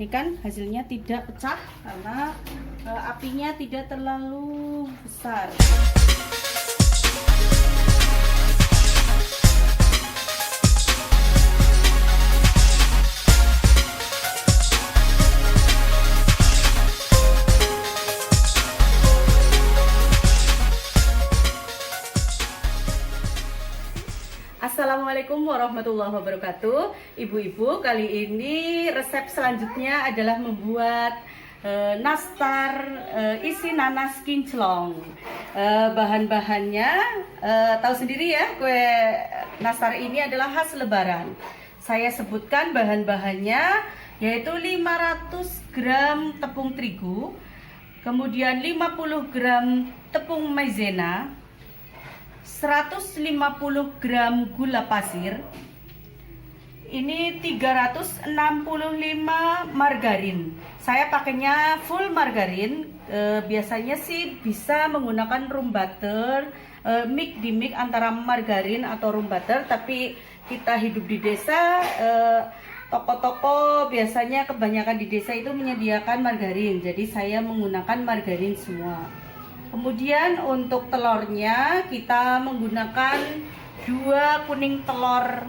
Ini kan hasilnya tidak pecah karena apinya tidak terlalu besar. Assalamualaikum warahmatullahi wabarakatuh. Ibu-ibu, kali ini resep selanjutnya adalah membuat nastar isi nanas kinclong. Bahan-bahannya tahu sendiri ya, kue nastar ini adalah khas lebaran. Saya sebutkan bahan-bahannya, yaitu 500 gram tepung terigu, kemudian 50 gram tepung maizena, 150 gram gula pasir, ini 365 margarin. Saya pakainya full margarin. Biasanya sih bisa menggunakan room butter, mix antara margarin atau room butter, tapi kita hidup di desa, toko-toko biasanya kebanyakan di desa itu menyediakan margarin, jadi saya menggunakan margarin semua. Kemudian untuk telurnya kita menggunakan 2 kuning telur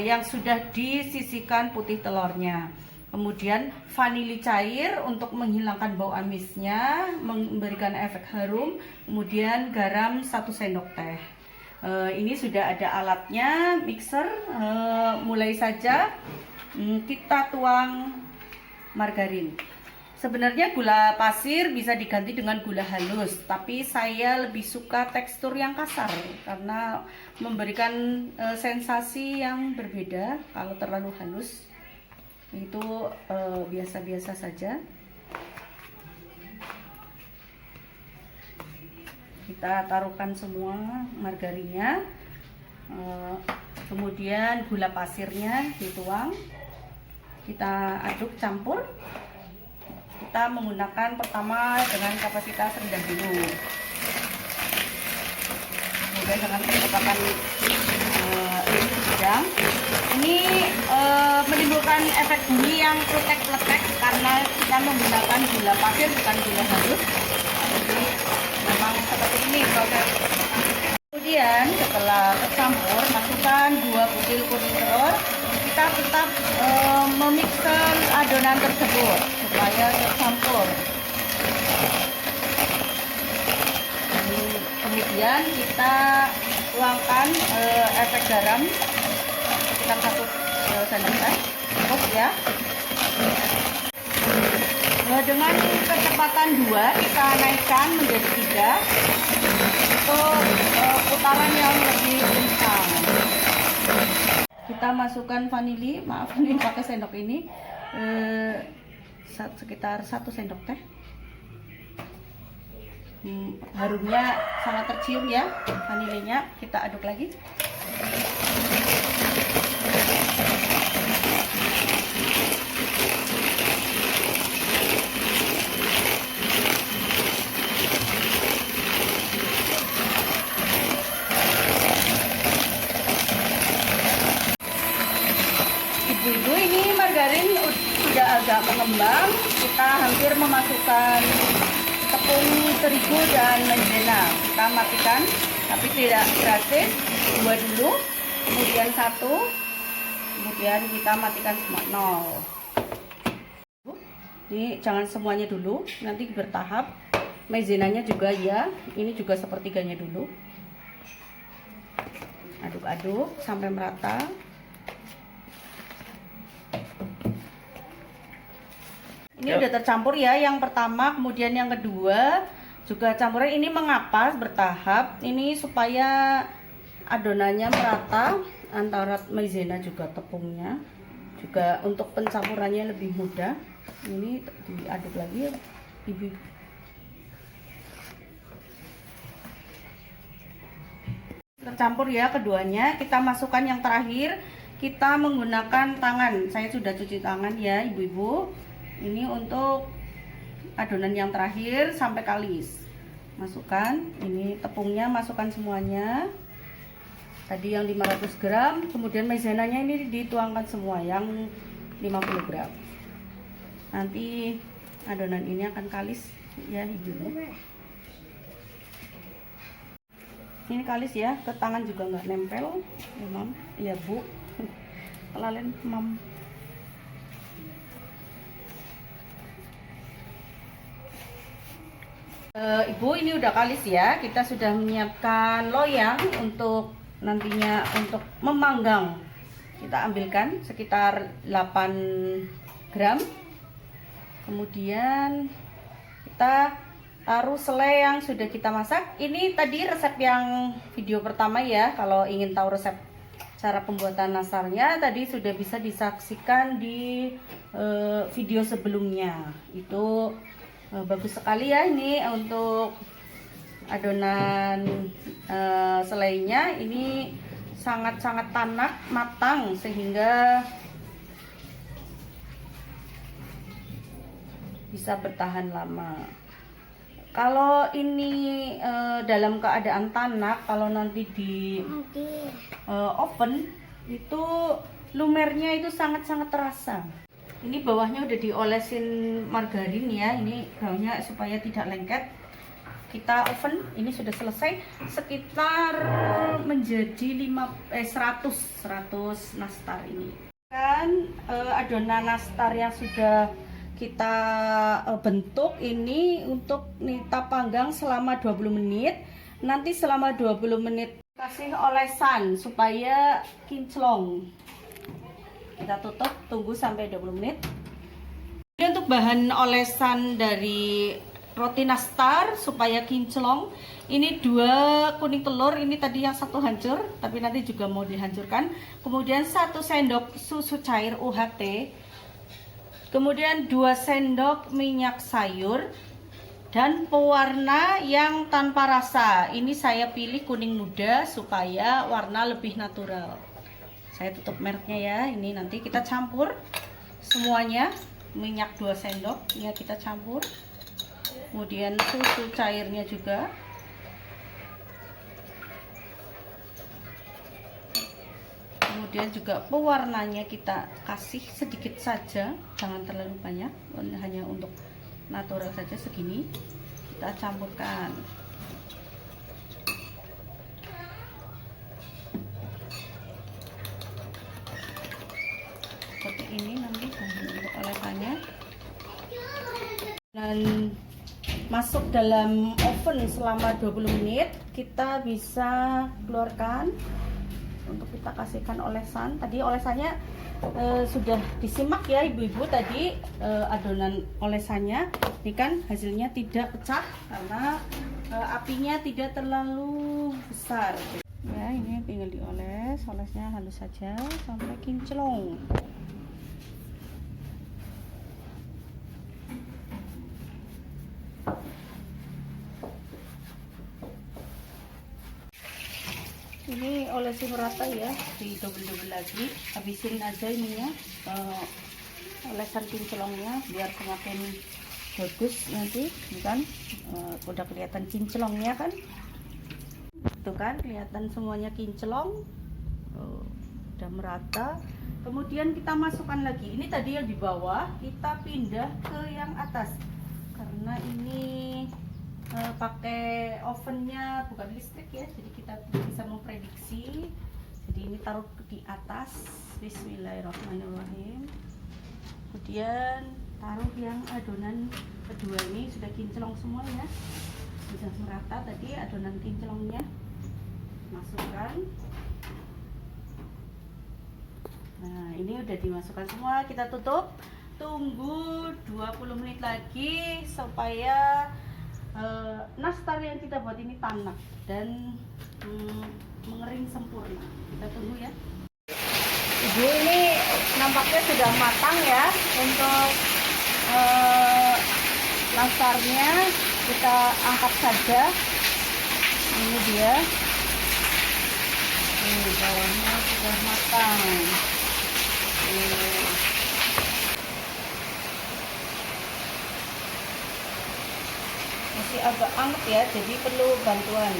yang sudah disisihkan putih telurnya. Kemudian vanili cair untuk menghilangkan bau amisnya, memberikan efek harum. Kemudian garam 1 sendok teh. Ini sudah ada alatnya, mixer. Mulai saja kita tuang margarin. Sebenarnya gula pasir bisa diganti dengan gula halus, tapi saya lebih suka tekstur yang kasar karena memberikan sensasi yang berbeda. Kalau terlalu halus itu biasa-biasa saja. Kita taruhkan semua margarinnya, kemudian gula pasirnya dituang, kita aduk campur. Kita menggunakan pertama dengan kapasitas rendah dulu, kemudian dengan kecepatan sedang. Ini menimbulkan efek bunyi yang kletek-kletek karena kita menggunakan gula pasir bukan gula halus. Jadi memang seperti ini proses. Kemudian setelah tercampur, masukkan 2 butir kuning telur. Kita tetap memixer adonan tersebut supaya tercampur. Kemudian kita tuangkan efek garam sekitar 1 sendok teh, cukup ya. Dengan kecepatan 2 kita naikkan menjadi 3 untuk putaran yang lebih kencang. Kita masukkan vanili, maaf ini pakai sendok ini, sekitar 1 sendok teh. Harumnya sangat tercium ya vanilinya. Kita aduk lagi. Ibu-ibu, ini margarin sudah agak mengembang. Kita hampir memasukkan tepung terigu dan maizena. Kita matikan, tapi tidak drastis. 2 dulu, kemudian 1, kemudian kita matikan semua 0. Ini jangan semuanya dulu, nanti bertahap. Maizenanya juga ya, ini juga sepertiganya dulu. Aduk-aduk sampai merata. Ini udah tercampur ya, yang pertama, kemudian yang kedua juga campuran. Ini mengapa bertahap? Ini supaya adonannya merata antara maizena juga tepungnya, juga untuk pencampurannya lebih mudah. Ini diaduk lagi, ibu. Tercampur ya keduanya. Kita masukkan yang terakhir. Kita menggunakan tangan. Saya sudah cuci tangan ya, ibu-ibu. Ini untuk adonan yang terakhir sampai kalis. Masukkan, ini tepungnya masukkan semuanya. Tadi yang 500 gram, kemudian maizenanya ini dituangkan semua yang 50 gram. Nanti adonan ini akan kalis ya Ibu. Ini kalis ya, ke tangan juga nggak nempel ya Mam, ya Bu. Kelalen Mam. Ibu, ini udah kalis ya. Kita sudah menyiapkan loyang untuk nantinya untuk memanggang. Kita ambilkan sekitar 8 gram. Kemudian kita taruh selai yang sudah kita masak. Ini tadi resep yang video pertama ya. Kalau ingin tahu resep cara pembuatan nastarnya, tadi sudah bisa disaksikan di video sebelumnya. Itu bagus sekali ya ini untuk adonan selainya. Ini sangat-sangat tanak, matang sehingga bisa bertahan lama. Kalau ini dalam keadaan tanak, kalau nanti di oven itu lumernya itu sangat-sangat terasa. Ini bawahnya udah diolesin margarin ya, ini bawahnya supaya tidak lengket. Kita oven, ini sudah selesai sekitar menjadi 100 nastar ini. Kan adonan nastar yang sudah kita bentuk ini untuk kita panggang selama 20 menit. Nanti selama 20 menit kasih olesan supaya kinclong. Kita tutup, tunggu sampai 20 menit. Ini untuk bahan olesan dari roti nastar supaya kinclong. Ini 2 kuning telur, ini tadi yang 1 hancur, tapi nanti juga mau dihancurkan. Kemudian 1 sendok susu cair UHT. Kemudian 2 sendok minyak sayur dan pewarna yang tanpa rasa. Ini saya pilih kuning muda supaya warna lebih natural. Saya tutup mereknya ya. Ini nanti kita campur semuanya. Minyak 2 sendok ya kita campur. Kemudian susu cairnya juga. Kemudian juga pewarnanya kita kasih sedikit saja, jangan terlalu banyak, hanya untuk natural saja segini. Kita campurkan. Seperti ini nanti untuk olesannya. Dan masuk dalam oven selama 20 menit. Kita bisa keluarkan untuk kita kasihkan olesan. Tadi olesannya sudah disimak ya ibu-ibu, tadi adonan olesannya. Ini kan hasilnya tidak pecah karena apinya tidak terlalu besar ya. Ini tinggal dioles, olesnya halus saja sampai kinclong. Ini olesin merata ya, di double lagi, habisin aja ininya olesan kinclongnya biar semakin bagus nanti. Ini kan udah kelihatan kinclongnya kan, tuh kan kelihatan semuanya kinclong, udah merata. Kemudian kita masukkan lagi, ini tadi yang di bawah kita pindah ke yang atas karena ini pakai ovennya bukan listrik ya, jadi kita bisa memprediksi. Jadi ini taruh di atas. Bismillahirrahmanirrahim. Kemudian taruh yang adonan kedua, ini sudah kinclong semua ya, sudah merata tadi adonan kinclongnya. Masukkan. Nah ini udah dimasukkan semua, kita tutup, tunggu 20 menit lagi supaya nastar yang kita buat ini tanak dan mengering sempurna. Kita tunggu ya. Ibu, ini nampaknya sudah matang ya. Untuk nastarnya kita angkat saja. Ini dia. Ini bawahnya sudah matang. Masih agak anget ya, jadi perlu bantuan.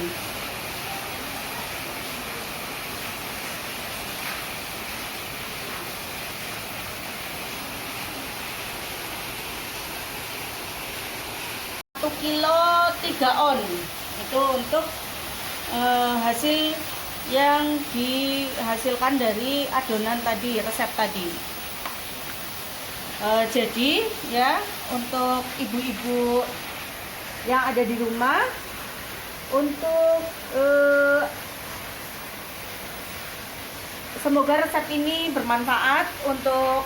kilo 3 on. Itu untuk hasil yang dihasilkan dari adonan tadi, resep tadi. Jadi ya, untuk ibu-ibu yang ada di rumah, untuk semoga resep ini bermanfaat untuk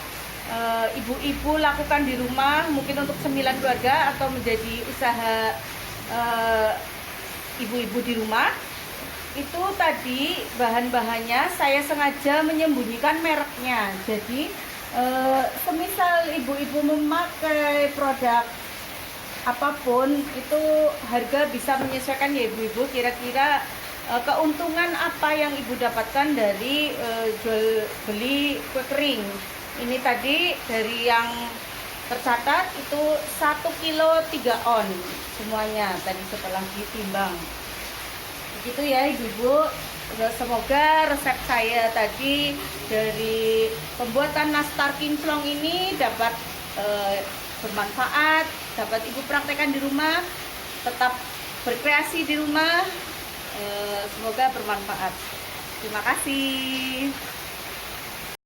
ibu-ibu lakukan di rumah, mungkin untuk 9 keluarga atau menjadi usaha ibu-ibu di rumah. Itu tadi bahan-bahannya saya sengaja menyembunyikan mereknya. Jadi semisal ibu-ibu memakai produk apapun, itu harga bisa menyesuaikan ya ibu-ibu. Kira-kira keuntungan apa yang ibu dapatkan dari jual beli kue kering. Ini tadi dari yang tercatat itu 1 kilo 3 on semuanya tadi setelah ditimbang. Begitu ya ibu-ibu. Semoga resep saya tadi dari pembuatan nastar kinclong ini dapat bermanfaat, dapat ibu praktekkan di rumah, tetap berkreasi di rumah. Semoga bermanfaat. Terima kasih.